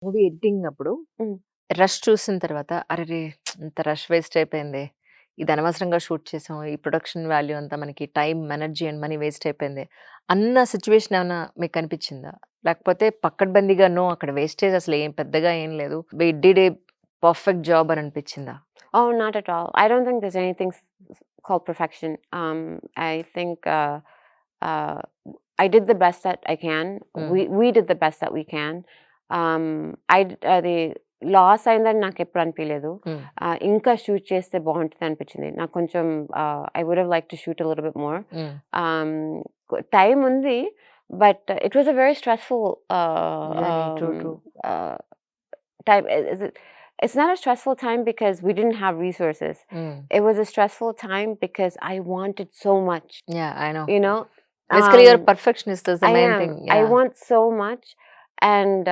Movie editing అప్పుడు హ్మ్. Rush చూసిన తర్వాత అరెరే! ఇంత రష్ వేస్ట్ అయిపోయిందే. ఇది అనవసరంగా షూట్ చేసాం. ఈ ప్రొడక్షన్ వాల్యూ అంతా మనకి time, energy and money waste అయిపోయింది. అన్న సిట్యుయేషన్ ఏమన్నా మీకు కనిపించిందా? లేకపోతే పక్కడ్బందీగా నో అక్కడ వేస్టేజ్ అసలు ఏం పెద్దగా ఏం లేదు. We did a perfect job అని అనిపించిందా? Oh, not at all. I don't think there's anything called perfection. I think uh, I did the best that I can. హ్మ్. We did the best that we can. అది loss అయిందని నాకు ఎప్పుడు అనిపించలేదు. హ్మ్. ఇంకా షూట్ చేస్తే బాగుంటుంది అనిపించింది. నాకు కొంచెం I would have like to shoot a little bit more. Hmm. Time ఉంది, but it was a very stressful journey. True. True. time. It's not a stressful time because we didn't have resources. హ్మ్. It was a stressful time because I wanted so much, yeah! I know. you know. Basically you Um, are perfectionist that's the I main am. Thing. I yeah! want so much, and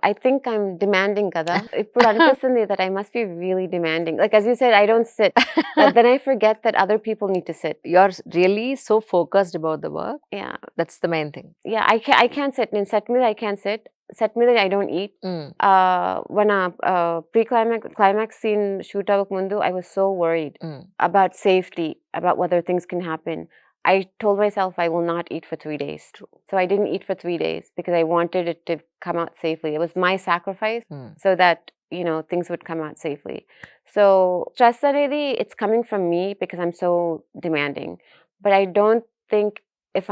I think I'm demanding kada. Ippudu anipistundi that I must be really demanding. Like as you said, I don't sit, but then I forget that other people need to sit. You are really so focused about the work. Yeah, that's the main thing. yeah. I can't sit. In set me, I can't sit. Set me that I don't eat. హ్మ్. When a climax scene shoot avak mundu, I was so worried హ్మ్. about safety, about whether things can happen. I told myself I will not eat for 3 days. True. So I didn't eat for 3 days because I wanted it to come out safely. It was my sacrifice హ్మ్. so that, you know, things would come out safely. So stress anedi, it's coming from me because I'm so demanding. But I don't think if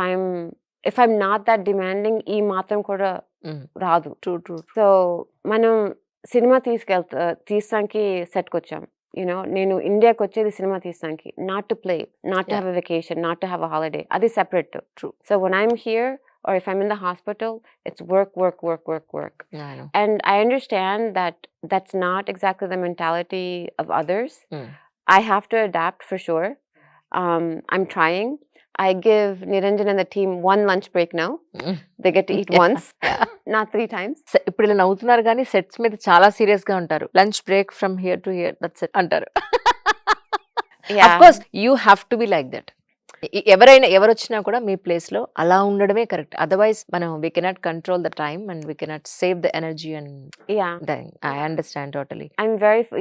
I'm not that demanding, ee matram kuda hmm. రాదు. True. True. So మనం cinema తీస్తానికి సెట్‌కొచ్చాం. నేను ఇండియాకొచ్చేది cinema తీస్తానికి. Not to play, not to yeah! Have a vacation, not to have a holiday. అది separate. True. So when I am here or if I'm in the hospital, it's work, work, work, work, work. I know. And I understand that that's not exactly the mentality of others. హ్మ్. I have to adapt for sure. I'm trying. I give Niranjan and the team 1 lunch break now. హ్మ్. They get to eat yeah! once, yeah! not 3 times. ఇప్పుడు ఇలా నవ్వుతున్నారు గానీ sets మీద చాలా సీరియస్‌గా ఉంటారు. Lunch break from here to here that's it అంటారు. Of Yeah. Course you have to be like that. ఎవరొచ్చినా కూడా మీ ప్లేస్‌లో అలా ఉండడమే కరెక్ట్. అదర్‌వైజ్ మనం we cannot control the time and we cannot save the energy and Yeah. I understand totally.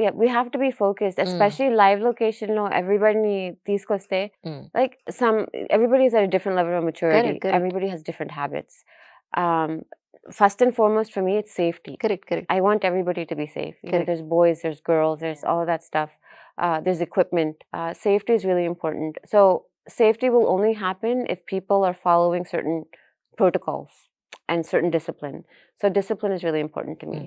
Yeah, we have to be focused, హ్మ్. especially live location లో everybody తీసుకొస్తే, హ్మ్. like everybody is at a different level of maturity. Correct. Correct. Everybody has different habits. Um, First and foremost for me, it's safety. Correct. I want everybody to be safe. Correct. There's boys, there's girls, there's all of that stuff. There's equipment. Safety is really important. So safety will only happen if people are following certain protocols and certain discipline. So discipline is really important to me.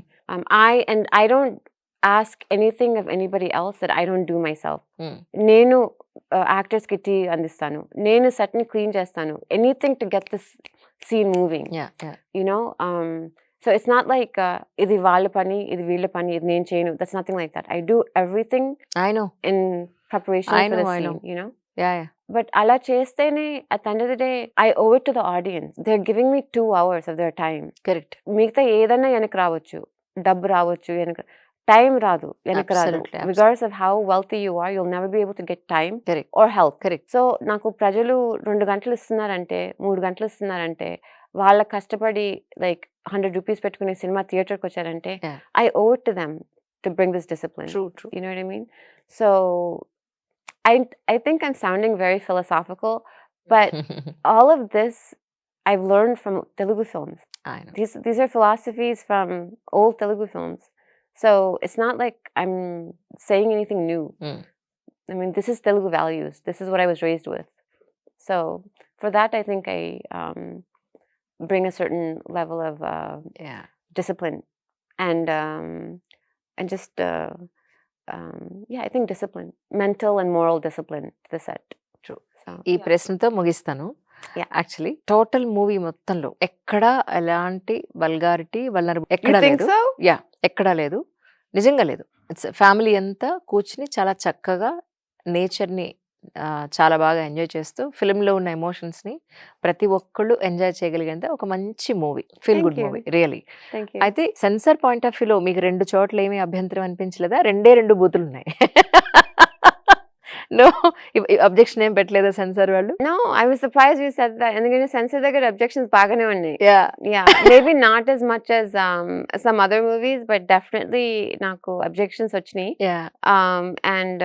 I don't ask anything of anybody else that I don't do myself. హ్మ్. నేను యాక్టర్స్‌కి tea అందిస్తాను. నేను సెట్‌ని clean చేస్తాను. Anything to get this scene moving. Yeah! Yeah! You know, so it's not like ఇది వాళ్ళ పని, ఇది వీళ్ళ పని, ఇది నేను చేయను. That's nothing like that. I do everything I know. in preparation I for know, the I know. scene, you know. Yeah! Yeah! But అలా చేస్తేనే at the end of the day, I owe it to the audience. They're giving me 2 hours of their time. Correct. మిగతా ఏదన్నా వెనక్కి రావచ్చు. డబ్బు రావచ్చు వెనక. Time రాదు. వెనక్కి రాదు. Absolutely. Regardless of how wealthy you are, you'll never be able to get time correct. or help. Correct. So నాకు ప్రజలు 2 గంటలు ఇస్తున్నారంటే, 3 గంటలు ఇస్తున్నారంటే, వాళ్ళ కష్టపడి లైక్ 100 రూపీస్ పెట్టుకుని సినిమా థియేటర్‌కి వచ్చారంటే, yeah! I owe it to them to bring this discipline. True. True. You know what I mean? So I think I'm sounding very philosophical, but all of this I've learned from Telugu films. I know. These are philosophies from old Telugu films. So it's not like I'm saying anything new. హ్మ్. I mean, this is Telugu values. This is what I was raised with. So for that, I think I bring a certain level of yeah! discipline and just yeah, I think discipline, mental and moral discipline to the set. True. So ఈ yeah. ప్రశ్నతో ముగిస్తాను. Yeah. Actually total movie మొత్తంలో ఎక్కడా ఎలాంటి vulgarity, You ఎక్కడా think లేదు. so? Yeah! ఎక్కడా లేదు. నిజంగా లేదు. ఇట్స్ ఫ్యామిలీ అంతా కూర్చొని చాలా చక్కగా నేచర్‌ని చాలా బాగా ఎంజాయ్ చేస్తూ ఫిల్మ్‌లో ఉన్న ఎమోషన్స్‌ని ప్రతి ఒక్కళ్ళు ఎంజాయ్ చేయగలిగేంత ఒక మంచి movie. Feel Thank good you. Movie really. Thank you. అయితే సెన్సార్ పాయింట్ ఆఫ్ వ్యూలో మీకు 2 చోట్ల ఏమి అభ్యంతరం అనిపించలేదా? 2 బూతులున్నాయి. నో అబ్జెక్షన్ ఏం పెట్టలేదా సెన్సార్ వాళ్ళు? No, I was surprised you said that. ఎందుకంటే సెన్సార్ దగ్గర objections బాగానే ఉన్నాయి. Yeah! Yeah, maybe not as much as some other movies, but definitely నాకు objections వచ్చినాయి. Yeah! And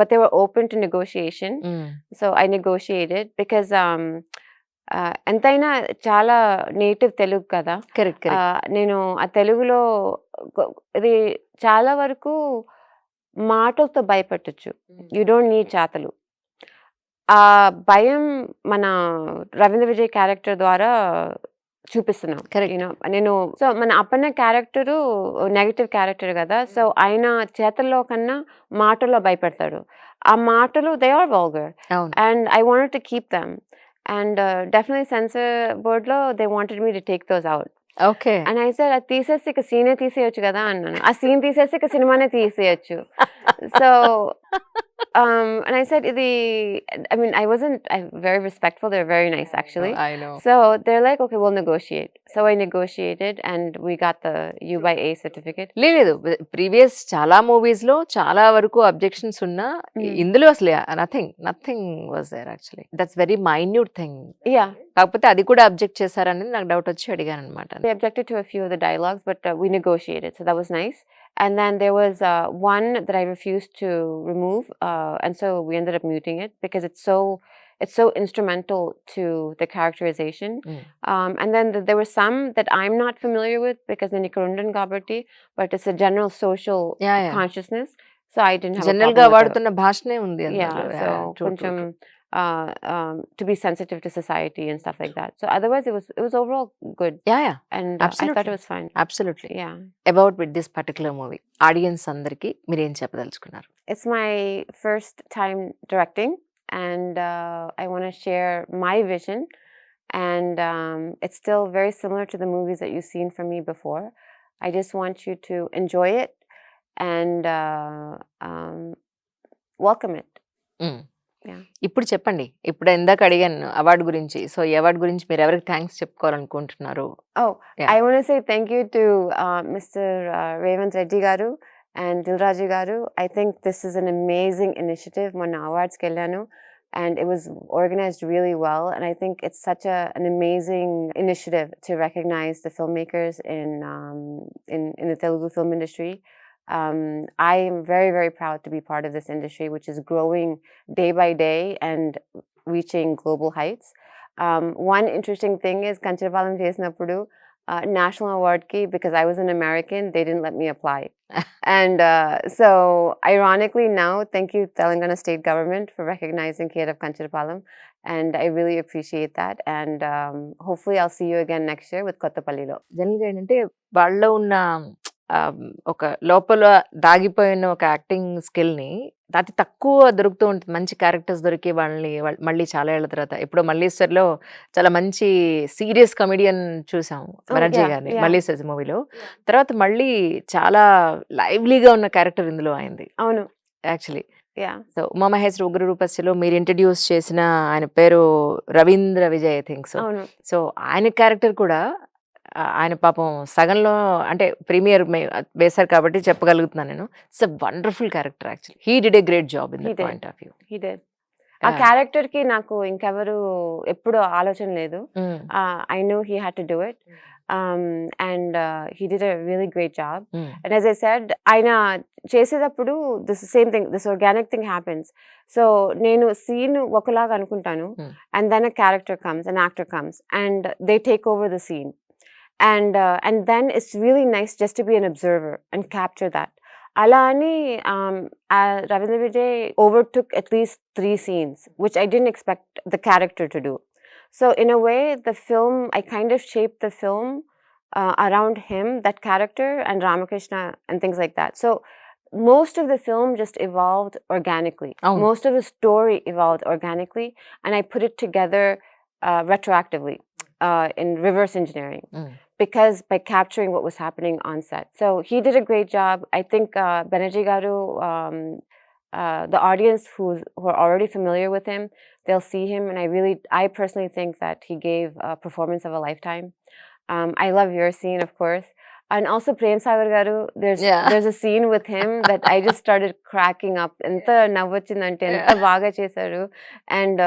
but they were open to negotiation. హ్మ్. So I negotiated because ఎంతైనా చాలా native Telugu కదా. కరెక్ట్. నేను ఆ తెలుగులో ఇది చాలా వరకు మాటలతో భయపెట్టొచ్చు. యూ డోంట్ నీడ్ చేతలు. ఆ భయం మన రవీంద్ర విజయ్ క్యారెక్టర్ ద్వారా చూపిస్తున్నాం. కరెక్ట్. నేను సో మన అప్పన్న క్యారెక్టరు నెగటివ్ క్యారెక్టర్ కదా. సో ఆయన చేతల్లో కన్నా మాటల్లో భయపెడతాడు. ఆ మాటలు దే ఆర్ వల్గర్ అవును. And I wanted to keep them. And definitely censor బోర్డ్‌లో they wanted me to take those out. Okay. And I said అది తీసేసి ఇక సీనే తీసేయొచ్చు కదా అన్నాను. ఆ సీన్ తీసేసి ఇక సినిమానే తీసేయొచ్చు. సో and I said ఇది I mean I'm very respectful. They're very nice actually. I know. So they're like, okay, we'll negotiate. So I negotiated and we got the U by A certificate. లేదు. Previous చాలా మూవీస్‌లో చాలా వరకు objections ఉన్నా ఇందులో అసలు nothing was there actually. That's very minute thing. Yeah, కాకపోతే అది కూడా అబ్జెక్ట్ చేశారనేది నాకు డౌట్ వచ్చి అడిగాననమాట. they objected to a few of the dialogues, but we negotiated. So that was nice. And then there was one that I refused to remove, and so we ended up muting it because it's so instrumental to the characterization. And then there were some that I'm not familiar with because నేను ఇక్కడ ఉండను కాబట్టి, but it's a general social yeah! Yeah! consciousness. So I didn't have a జనరల్‌గా problem with that. వాడుతున్న భాషనే ఉంది Yeah, అందులో. so yeah! True. కొంచెం to be sensitive to society and stuff like that. So otherwise it was overall good. Yeah! Yeah! And I thought Absolutely. it was fine. Absolutely. Yeah. About with this particular movie audience అందరికి మీరేం చెప్పదలుచుకున్నారు? It's my first time directing, and I want to share my vision. And it's still very similar to the movies that you've seen from me before. I just want you to enjoy it and welcome it. Yeah. ఇప్పుడు చెప్పండి. ఇప్పుడు ఇందాక అడిగాను award గురించి. So ఈ award గురించి మీరు ఎవరికి thanks చెప్పుకోవాలనుకుంటున్నారు? Oh, Yeah. I want to say thank you to Mr. Revant Reddy Garu and Dilraju Garu. I think this is an amazing initiative. Mona awards kellanu, and it was organized really well. And I think it's such an amazing initiative to recognize the filmmakers in the Telugu film industry. I am very, very proud to be part of this industry, which is growing day by day and reaching global heights. One interesting thing is Kanchirapalam చేసినప్పుడు national award ki, because I was an American, they didn't let me apply. And so ironically now, thank you Telangana state government for recognizing Kate of Kanchirapalam, and I really appreciate that. And hopefully I'll see you again next year with Kottapallilo. జనరల్‌గా ఏంటంటే వాళ్ళలో ఉన్న ఒక లోపల దాగిపోయిన ఒక acting స్కిల్‌ని అతి తక్కువ దొరుకుతూ ఉంటుంది. మంచి క్యారెక్టర్స్ దొరికి మళ్ళీ చాలా ఏళ్ల తర్వాత ఎప్పుడో 'మల్లీశ్వర్‌లో' చాలా మంచి సీరియస్ కమెడియన్ చూసాం. బెనర్జీ yeah, గారిని yeah. 'మల్లీశ్వర్' మూవీలో. తర్వాత మళ్ళీ చాలా లైవ్లీగా ఉన్న క్యారెక్టర్ ఇందులో అయింది అవును. యాక్చువల్లీ. Yeah. సో 'ఉమామహేశ్వర ఉగ్రరూపస్య'లో మీరు ఇంట్రడ్యూస్ చేసిన ఆయన పేరు Ravindra Vijay I think so. అవును. సో ఆయన క్యారెక్టర్ కూడా ఆయన పాపం సగంలో అంటే ప్రీమియర్ వేశారు కాబట్టి చెప్పగలుగుతున్నాను నేను. It's a wonderful character actually. He did a great job in He that did. Point of view. He did. ఆ క్యారెక్టర్ కి నాకు ఇంకెవరు ఎప్పుడు ఆలోచన లేదు. I knew he had to do it. And he did a really great job. And as I said, ఆయన చేసేటప్పుడు this same thing, this organic thing happens. So నేను సీన్ ఒకలాగా అనుకుంటాను, and then a character comes, an actor comes, and they take over the scene. And then it's really nice just to be an observer and capture that. Ala ani Ravindra Vijay overtook at least 3 scenes, which I didn't expect the character to do. So in a way, the film, I kind of shaped the film around him, that character, and Ramakrishna and things like that. So most of the film just evolved organically. Oh. Most of the story evolved organically, and I put it together retroactively in reverse engineering. Because by capturing what was happening on set. So he did a great job. I think Banerjee Garu, the audience who are already familiar with him, they'll see him, and I personally think that he gave a performance of a lifetime. I love your scene, of course. And also Prem Sagar garu, Yeah. there's a scene with him that I just started cracking up. Enta navvachindante, Yeah. enta baga chesaru. And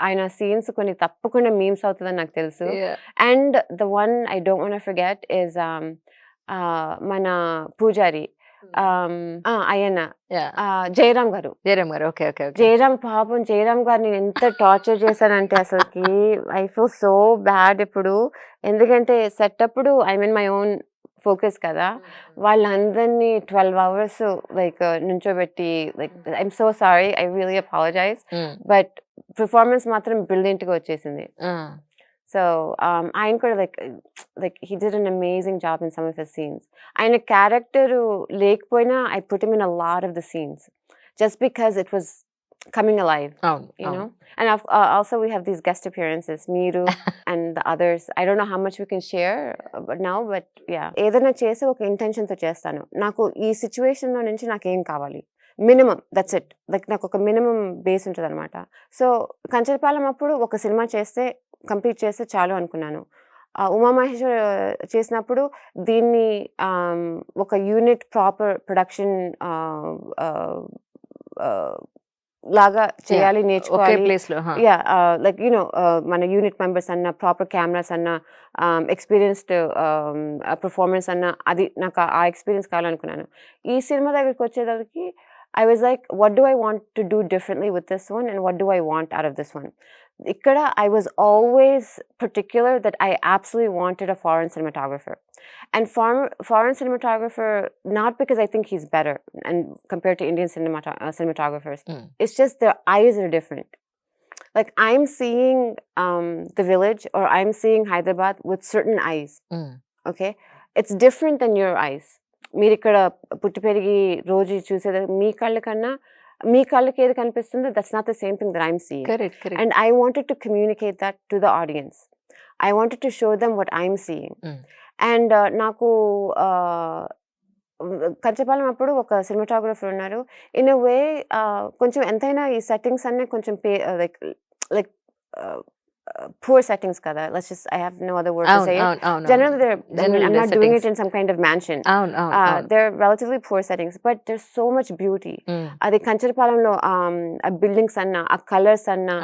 ఆయన scenes కొన్ని తప్పకుండా memes అవుతుందని నాకు తెలుసు. Yeah. And the one I don't want to forget is మన పూజారి Ayyanna Yeah. Jayaram గారు. జయరామ్ గారు. ఓకే. ఓకే. ఓకే. జయరామ్ పాపం జయరామ్ గారిని ఎంత టార్చర్ చేశానంటే అసలుకి ఐ ఫీల్ సో బ్యాడ్ ఇప్పుడు. ఎందుకంటే సెట్ అప్పుడు I mean my own focus కదా, వాళ్ళందరినీ 12 అవర్స్ లైక్ నుంచోబెట్టి like I'm so sorry, I really apologize, but performance మాత్రం బ్రిలియంట్ గా వచ్చేసింది. సో ఆయన కూడా like he did an amazing job in some of his scenes. ఆయన క్యారెక్టర్ లేకపోయినా I put him in a lot of the scenes just because it was coming alive, అవును. you know. And also we have these guest appearances, Meeru and the others. I don't know how much we can share but now, but yeah, ఏదైనా చేసి ఒక intention తో చేస్తాను. నాకు ఈ situation లో నుంచి నాకు ఏం కావాలి, మినిమం, దట్స్ ఇట్. లైక్ నాకు ఒక మినిమం బేస్ ఉంటుంది అనమాట. సో కంచరపాలెం అప్పుడు ఒక సినిమా చేస్తే కంప్లీట్ చేస్తే చాలు అనుకున్నాను. ఉమామహేశ్వర్ చేసినప్పుడు దీన్ని ఒక యూనిట్ ప్రాపర్ ప్రొడక్షన్ లాగా చేయాలి, ఒకే నేర్చుకోవాలి. ప్లేస్ లో. యా, లైక్ యూనో మన యూనిట్ మెంబర్స్ అన్న, ప్రాపర్ కెమెరాస్ అన్న, ఎక్స్పీరియన్స్డ్ పర్ఫార్మెన్స్ అన్న, అది నాకు ఆ ఎక్స్పీరియన్స్ కావాలనుకున్నాను. ఈ సినిమా దగ్గరికి వచ్చేసరికి I was like, what do I want to do differently with this one, and what do I want out of this one? Ikkada, I was always particular that I absolutely wanted a foreign cinematographer. And foreign cinematographer, not because I think he's better and compared to Indian cinematographers. It's just their eyes are different. Like I'm seeing The Village, or I'm seeing Hyderabad with certain eyes. Okay? It's different than your eyes. మీరు ఇక్కడ పుట్టి పెరిగి రోజు చూసేది మీ కళ్ళ కన్నా మీ కళ్ళకి ఏది కనిపిస్తుందో that's not the same thing that I'm seeing. And I wanted to communicate that to the audience. I wanted to show them what I'm seeing. And నాకు కంచపాలెం అప్పుడు ఒక సినిమాటోగ్రఫర్ ఉన్నారు. ఇన్ అ వే కొంచెం ఎంతైనా ఈ సెట్టింగ్స్ అన్నీ కొంచెం like like poor settings kada. Let's just, I have no other word to say it. Generally I'm not doing it in some kind of mansion. They're relatively poor settings, but there's so much beauty. Adi Kancharapalamlo a buildings anna, a colors anna,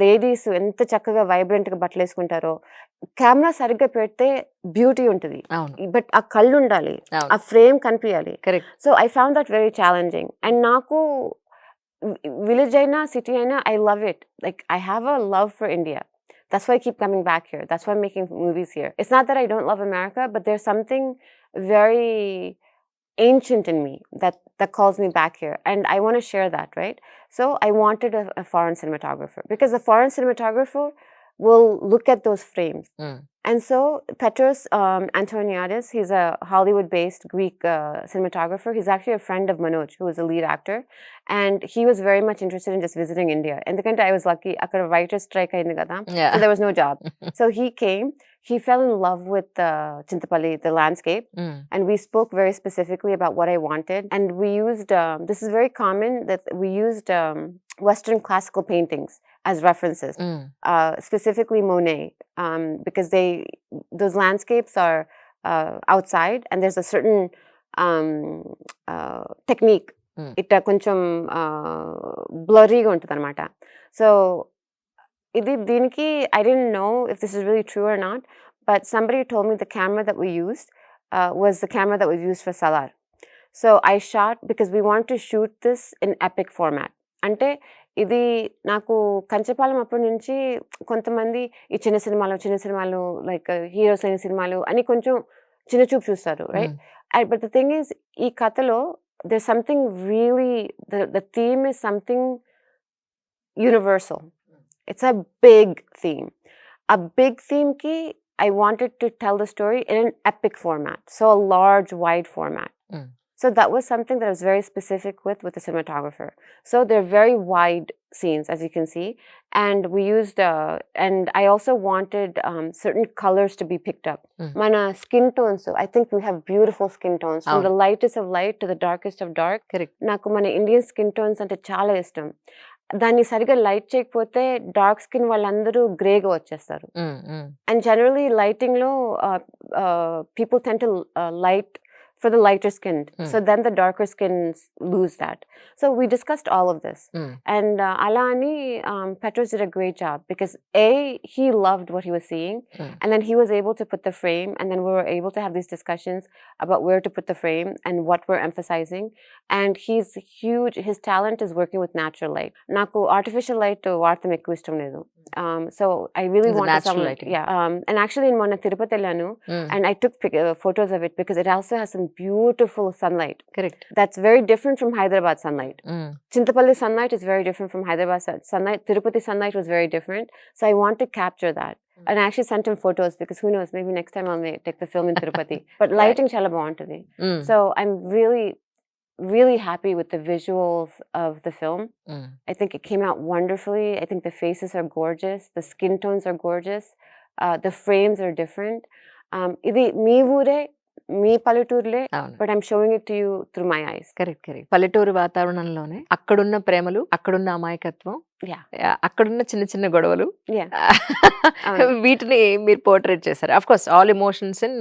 ladies enta chakkaga vibrant ga battlu eskuntaro, camera sarigga pedte beauty untadi, but a kallu undali, a frame kanpiyali. So I found that very challenging. And naku village aina, city aina, I love it. Like I have a love for India. That's why I keep coming back here. That's why I'm making movies here. It's not that I don't love America, but there's something very ancient in me that calls me back here, and I want to share that, right? So I wanted a foreign cinematographer, because a foreign cinematographer will look at those frames. And so Petros Antoniadis, he's a Hollywood-based Greek cinematographer. He's actually a friend of Manoj, who is a lead actor. And he was very much interested in just visiting India. And I was lucky, akkada writer's strike ayindi kada. So there was no job. So he came. He fell in love with Chintapalli, the landscape. And we spoke very specifically about what I wanted. And we used, this is very common, that we used Western classical paintings as references, specifically Monet, because those landscapes are outside, and there's a certain technique. Itta koncham blurry ga untadi anamata. So దీనికి I didn't know if this is really true or not, but somebody told me the camera that we used was the camera that was used for Salar. So I shot, because we wanted to shoot this in epic format. అంటే ఇది నాకు కంచపాలెం అప్పటి నుంచి కొంతమంది ఈ చిన్న సినిమాలు like heroes అయిన సినిమాలు అని కొంచెం చిన్న చూపు చూస్తారు, right? But the thing is, ఈ కథలో there's something really, the theme is something universal. It's a big theme. A big theme ki I wanted to tell the story in an epic format, so a large, wide format. So that was something that I was very specific with the cinematographer. So they're very wide scenes, as you can see. And we used, and I also wanted certain colors to be picked up. Mana skin tones, so I think we have beautiful skin tones. From the lightest of light to the darkest of dark. Naku mana Indian skin tones ante chala ishtam. దాన్ని సరిగ్గా light చేయకపోతే dark skin వాళ్ళందరూ గ్రేగా వచ్చేస్తారు. హ్మ్. హ్మ్. And generally, lightingలో people tend to light for the lighter skinned. Hmm. So then the darker skins lose that. So we discussed all of this. హ్మ్. And Alani, Petros did a great job because he loved what he was seeing. Hmm. And then he was able to put the frame, and then we were able to have these discussions about where to put the frame and what we're emphasizing. And he's huge. His talent is working with natural light. Naku artificial light వాడటం ఎక్కువ ఇష్టం లేదు. So I really It's wanted natural someone, lighting. yeah. And actually, in Mona Tirupati Ellanu, హ్మ్. and I took photos of it because it also has some beautiful sunlight. Correct. That's very different from Hyderabad sunlight. హ్మ్. Chintapalli sunlight is very different from Hyderabad sunlight. Tirupati sunlight was very different. So I want to capture that. And I actually sent him photos because who knows, maybe next time I'll take the film in Tirupati. But Right. lighting chala baaguntadi. హ్మ్. So I'm really happy with the visuals of the film. హ్మ్. I think it came out wonderfully. I think the faces are gorgeous. The skin tones are gorgeous. The frames are different. Idi mee ure, mee palletturle, అవును. but I'm showing it to you through my eyes. Correct. Correct. పల్లెటూరు వాతావరణంలోనే అక్కడున్న ప్రేమలు, అక్కడున్న అమాయకత్వం, Yeah, అక్కడున్న చిన్న చిన్న గొడవలు yeah. అవును. వీటిని మీరు పోర్ట్రేట్ చేశారు. Of course all emotions in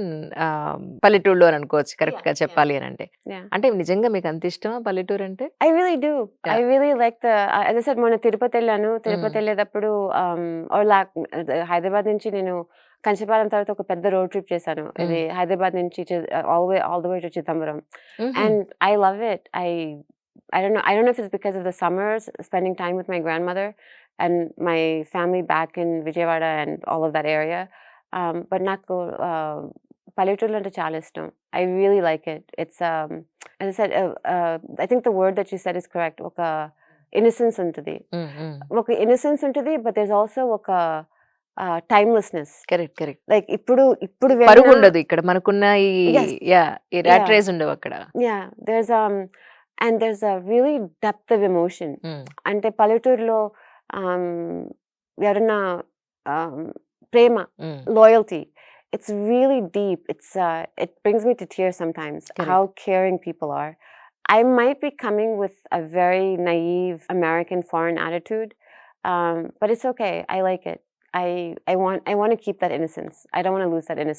పల్లెటూరులో అని అనుకోవచ్చు కరెక్ట్‌గా Yeah. చెప్పాలి అనంటే. Yeah. అంటే నిజంగా మీకు అంత ఇష్టమా పల్లెటూరు అంటే? I really do. Yeah. I really like as I said, మొన్న తిరుపతి వెళ్ళాను. తిరుపతి హ్మ్. వెళ్ళేటప్పుడు హైదరాబాద్ నుంచి నేను కంచపాలెం తర్వాత ఒక పెద్ద రోడ్ ట్రిప్ చేశాను. ఇది హ్మ్. హైదరాబాద్ నుంచి all the way to Chidambaram. హుహు. And I love it. I don't know if it's because of the summers, spending time with my grandmother and my family back in Vijayawada and all of that area. But నాకు పల్లెటూర్లు అంటే చాలా ఇష్టం. I really like it. It's as I said, I think the word that you said is correct. ఒక innocence ఉంటది. హ్మ్. హ్మ్. ఒక innocence ఉంటది, but there's also ఒక timelessness. కరెక్ట్. కరెక్ట్. Like ఇప్పుడు పరుగు వెళ్ళినా ఉండదు ఇక్కడ మనకున్న ఈ Yes. ఈ ర్యాట్ Yeah. రేస్ ఉండవు అక్కడ. Yeah, there's a really depth of emotion. హ్మ్. అంటే పల్లెటూరులో ఎవరన్నా ప్రేమ, హ్మ్. loyalty, it's really deep. It brings me to tears sometimes. Correct. How caring people are. I might be coming with a very naive American foreign attitude, but it's okay. I like it. I want to keep that innocence. I don't want to lose that innocence.